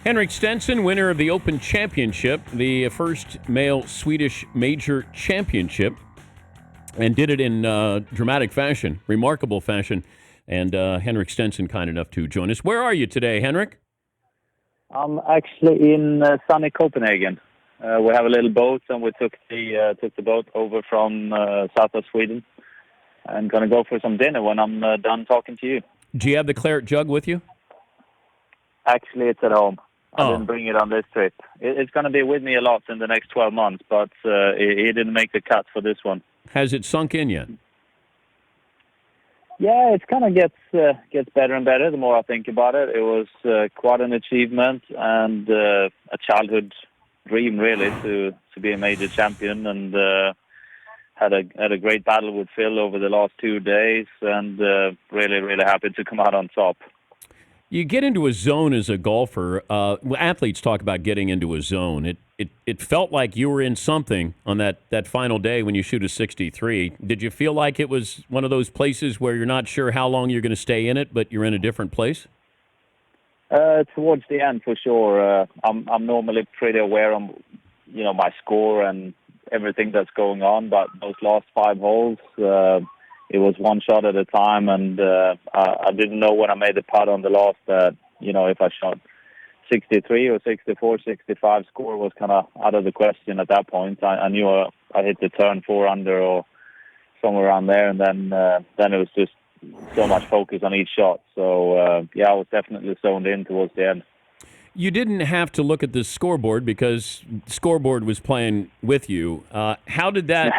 Henrik Stenson, winner of the Open Championship, the first male Swedish major championship, and did it in dramatic fashion, remarkable fashion. And Henrik Stenson, kind enough to join us. Where are you today, Henrik? I'm actually in sunny Copenhagen. We have a little boat, and we took the boat over from south of Sweden. I'm going to go for some dinner when I'm done talking to you. Do you have the claret jug with you? Actually, it's at home. I Oh. didn't bring it on this trip. It's going to be with me a lot in the next 12 months, but it didn't make the cut for this one. Has it sunk in yet? Yeah, it kind of gets better and better the more I think about it. It was quite an achievement and a childhood dream, really, to be a major champion, and had a great battle with Phil over the last 2 days, and really, really happy to come out on top. You get into a zone as a golfer. Athletes talk about getting into a zone. It felt like you were in something on that final day when you shoot a 63. Did you feel like it was one of those places where you're not sure how long you're going to stay in it, but you're in a different place? Towards the end, for sure. I'm normally pretty aware of, my score and everything that's going on, but those last 5 holes, it was one shot at a time, and I didn't know when I made the putt on the last that, if I shot 63 or 64, 65, score was kind of out of the question at that point. I knew I hit the turn 4 under or somewhere around there, and then it was just so much focus on each shot. So, I was definitely zoned in towards the end. You didn't have to look at the scoreboard because the scoreboard was playing with you. How did that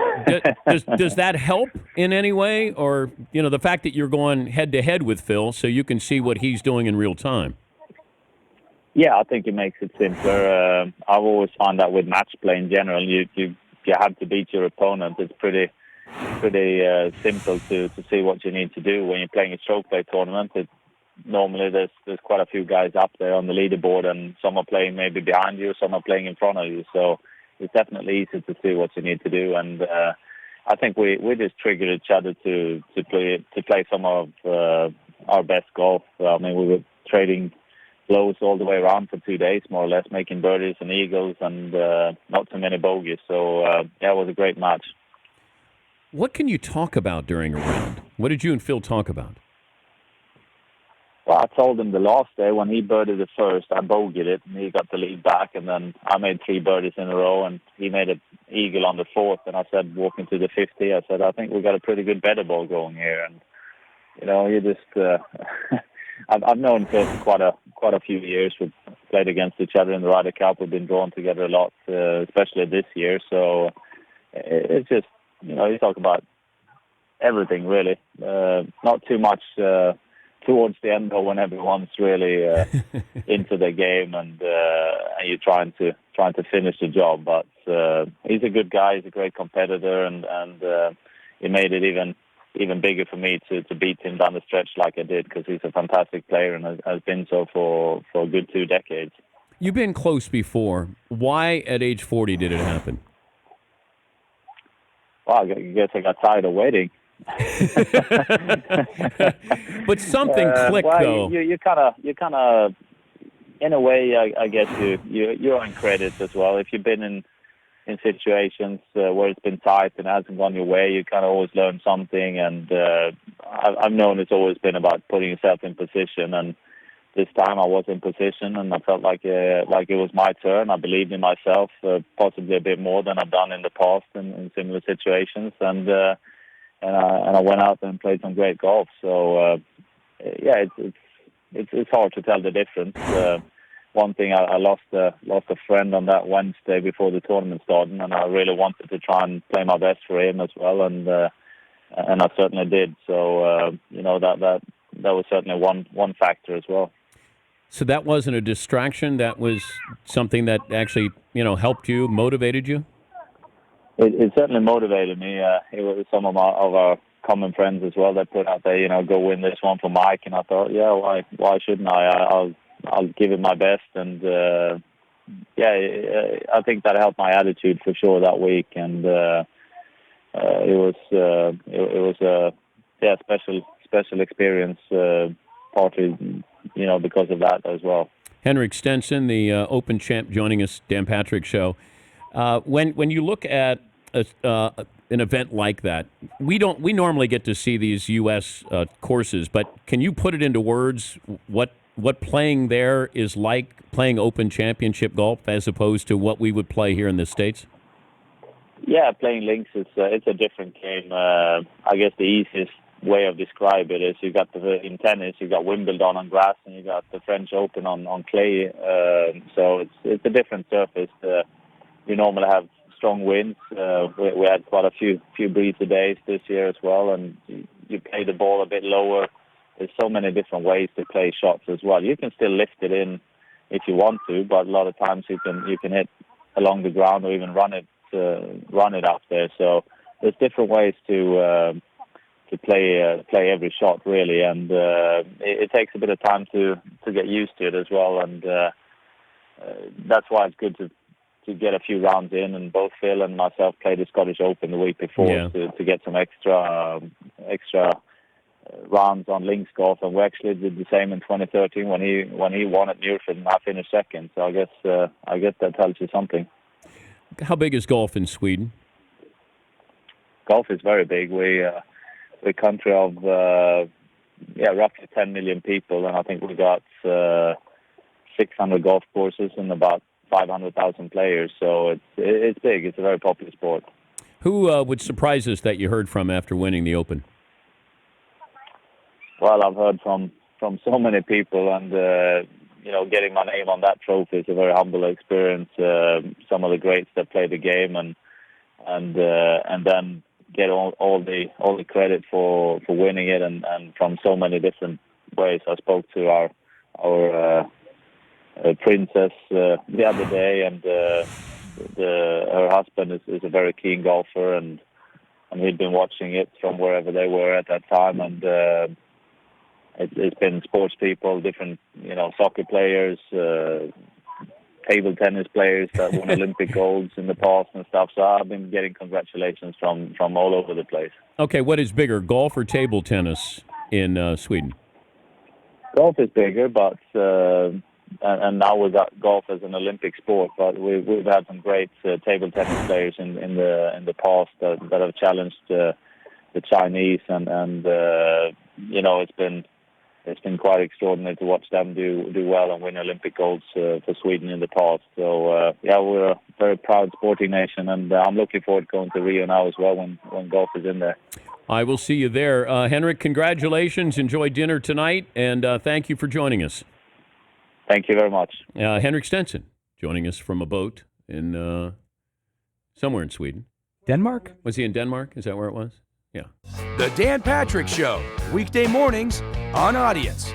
does that help in any way, or the fact that you're going head to head with Phil, so you can see what he's doing in real time? Yeah, I think it makes it simpler. I've always found that with match play in general, you have to beat your opponent. It's pretty simple to see what you need to do when you're playing a stroke play tournament. Normally there's quite a few guys up there on the leaderboard, and some are playing maybe behind you, some are playing in front of you. So it's definitely easy to see what you need to do. And I think we just triggered each other to play some of our best golf. I mean, we were trading blows all the way around for 2 days, more or less, making birdies and eagles, and not too many bogeys. So it was a great match. What can you talk about during a round? What did you and Phil talk about? Well, I told him the last day when he birdied the first, I bogeyed it, and he got the lead back, and then I made 3 birdies in a row, and he made an eagle on the 4th, and I said, walking to the 50, I said, I think we've got a pretty good better ball going here, and, he just, I've known Phil for quite a few years. We've played against each other in the Ryder Cup. We've been drawn together a lot, especially this year, so it's just, you talk about everything, really, not too much, towards the end, though, when everyone's really into the game and you're trying to finish the job. But he's a good guy. He's a great competitor, and he made it even bigger for me to beat him down the stretch like I did, because he's a fantastic player and has been so for a good 2 decades. You've been close before. Why at age 40 did it happen? Well, I guess I got tired of waiting. But something clicked, though. You kind of, in a way, I guess you're on credit as well. If you've been in situations where it's been tight and hasn't gone your way, you kind of always learn something. And I've known it's always been about putting yourself in position. And this time I was in position, and I felt like it was my turn. I believed in myself, possibly a bit more than I've done in the past in similar situations. And I went out and played some great golf. So it's hard to tell the difference. One thing, I lost a friend on that Wednesday before the tournament started, and I really wanted to try and play my best for him as well, and I certainly did. So that was certainly one factor as well. So that wasn't a distraction. That was something that actually helped you, motivated you. It certainly motivated me. It was some of our common friends as well that put out there, go win this one for Mike, and I thought, why shouldn't I? I'll give it my best, and I think that helped my attitude for sure that week, and it was a special experience, partly because of that as well. Henrik Stenson, the Open champ, joining us, Dan Patrick Show. When you look at an event like that, we normally get to see these U.S. Courses, but can you put it into words what playing there is like, playing Open Championship golf as opposed to what we would play here in the States? Yeah, playing links it's a different game. I guess the easiest way of describing it is in tennis you got Wimbledon on grass and you got the French Open on clay. So it's a different surface. You normally have strong winds. We had quite a few breezy days this year as well, and you play the ball a bit lower. There's so many different ways to play shots as well. You can still lift it in if you want to, but a lot of times you can hit along the ground or even run it up there. So there's different ways to play every shot really, and it takes a bit of time to get used to it as well, and that's why it's good to get a few rounds in. And both Phil and myself played the Scottish Open the week before to get some extra rounds on links golf, and we actually did the same in 2013 when he won at Muirfield and I finished second. So I guess that tells you something. How big is golf in Sweden? Golf is very big. We're a country of roughly 10 million people, and I think we got 600 golf courses and about 500,000 players. So it's big. It's a very popular sport. Who would surprise us that you heard from after winning the Open? Well, I've heard from so many people, and getting my name on that trophy is a very humble experience. Some of the greats that play the game, and then get all the credit for winning it, and from so many different ways. I spoke to our princess the other day, and her husband is a very keen golfer, and he'd been watching it from wherever they were at that time, and it's been sports people, different soccer players, table tennis players that won Olympic golds in the past and stuff. So I've been getting congratulations from all over the place. Okay, what is bigger, golf or table tennis in Sweden? Golf is bigger, but and now we've got golf as an Olympic sport. But we've had some great table tennis players in the past that have challenged the Chinese, and it's been quite extraordinary to watch them do well and win Olympic golds for Sweden in the past. So we're a very proud sporting nation, and I'm looking forward to going to Rio now as well when golf is in there. I will see you there. Henrik, congratulations. Enjoy dinner tonight, and thank you for joining us. Thank you very much. Henrik Stenson joining us from a boat in somewhere in Sweden. Denmark? Was he in Denmark? Is that where it was? Yeah. The Dan Patrick Show, weekday mornings on Audience.